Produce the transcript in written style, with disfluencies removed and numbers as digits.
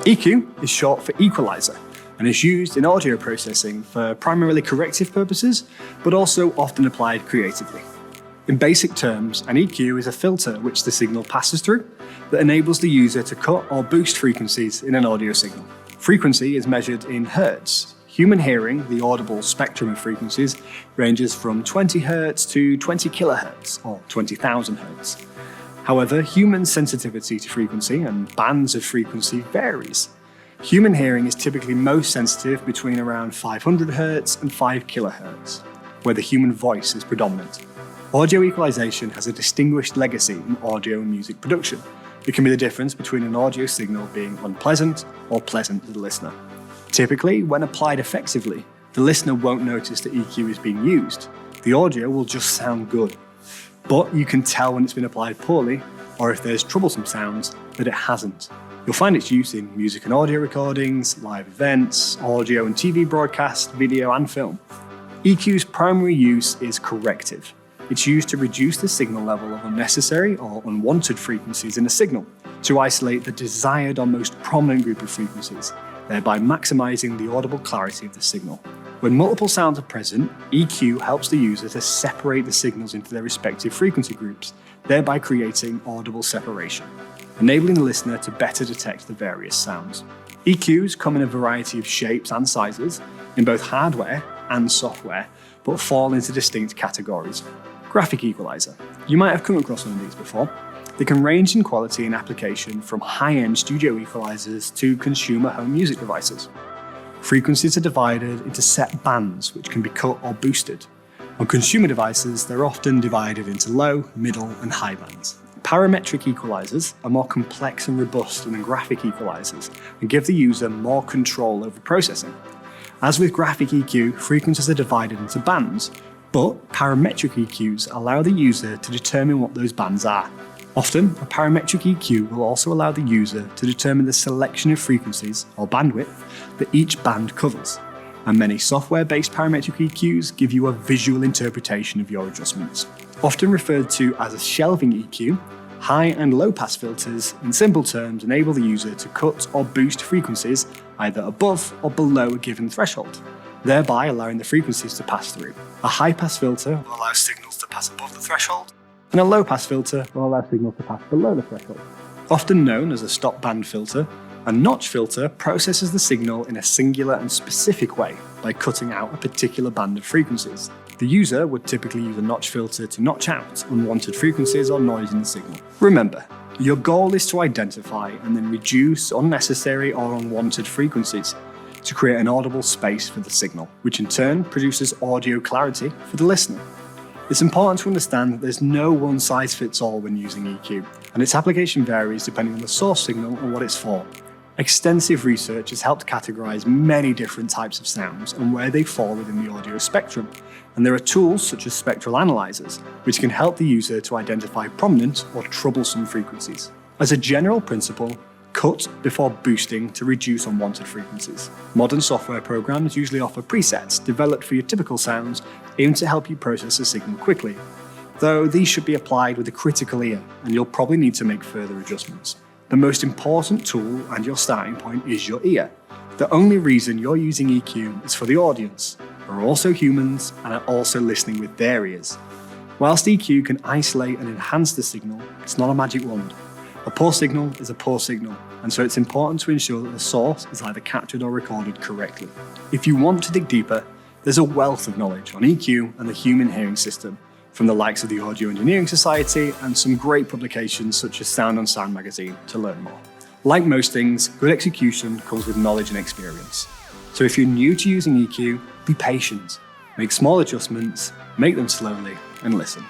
EQ is short for equalizer and is used in audio processing for primarily corrective purposes, but also often applied creatively. In basic terms, an EQ is a filter which the signal passes through that enables the user to cut or boost frequencies in an audio signal. Frequency is measured in hertz. Human hearing, the audible spectrum of frequencies, ranges from 20 Hz to 20 kHz, or 20,000 Hz. However, human sensitivity to frequency and bands of frequency varies. Human hearing is typically most sensitive between around 500 Hz and 5 kHz, where the human voice is predominant. Audio equalization has a distinguished legacy in audio and music production. It can be the difference between an audio signal being unpleasant or pleasant to the listener. Typically, when applied effectively, the listener won't notice that EQ is being used. The audio will just sound good. But you can tell when it's been applied poorly, or if there's troublesome sounds, that it hasn't. You'll find its use in music and audio recordings, live events, audio and TV broadcasts, video and film. EQ's primary use is corrective. It's used to reduce the signal level of unnecessary or unwanted frequencies in a signal, to isolate the desired or most prominent group of frequencies, thereby maximizing the audible clarity of the signal. When multiple sounds are present, EQ helps the user to separate the signals into their respective frequency groups, thereby creating audible separation, enabling the listener to better detect the various sounds. EQs come in a variety of shapes and sizes, in both hardware and software, but fall into distinct categories. Graphic equalizer. You might have come across one of these before. They can range in quality and application from high-end studio equalizers to consumer home music devices. Frequencies are divided into set bands which can be cut or boosted. On consumer devices, they're often divided into low, middle, and high bands. Parametric equalizers are more complex and robust than graphic equalizers and give the user more control over processing. As with graphic EQ, frequencies are divided into bands, but parametric EQs allow the user to determine what those bands are. Often, a parametric EQ will also allow the user to determine the selection of frequencies, or bandwidth, that each band covers. And many software-based parametric EQs give you a visual interpretation of your adjustments. Often referred to as a shelving EQ, high and low pass filters, in simple terms, enable the user to cut or boost frequencies either above or below a given threshold, thereby allowing the frequencies to pass through. A high pass filter will allow signals to pass above the threshold, and a low pass filter will allow signals to pass below the threshold. Often known as a stop band filter, a notch filter processes the signal in a singular and specific way by cutting out a particular band of frequencies. The user would typically use a notch filter to notch out unwanted frequencies or noise in the signal. Remember, your goal is to identify and then reduce unnecessary or unwanted frequencies to create an audible space for the signal, which in turn produces audio clarity for the listener. It's important to understand that there's no one-size-fits-all when using EQ, and its application varies depending on the source signal and what it's for. Extensive research has helped categorize many different types of sounds and where they fall within the audio spectrum, and there are tools such as spectral analyzers, which can help the user to identify prominent or troublesome frequencies. As a general principle, cut before boosting to reduce unwanted frequencies. Modern software programs usually offer presets developed for your typical sounds aimed to help you process a signal quickly, though these should be applied with a critical ear, and you'll probably need to make further adjustments. The most important tool and your starting point is your ear. The only reason you're using EQ is for the audience, who are also humans and are also listening with their ears. Whilst EQ can isolate and enhance the signal, it's not a magic wand. A poor signal is a poor signal, and so it's important to ensure that the source is either captured or recorded correctly. If you want to dig deeper, there's a wealth of knowledge on EQ and the human hearing system, from the likes of the Audio Engineering Society and some great publications such as Sound on Sound magazine to learn more. Like most things, good execution comes with knowledge and experience. So if you're new to using EQ, be patient, make small adjustments, make them slowly, and listen.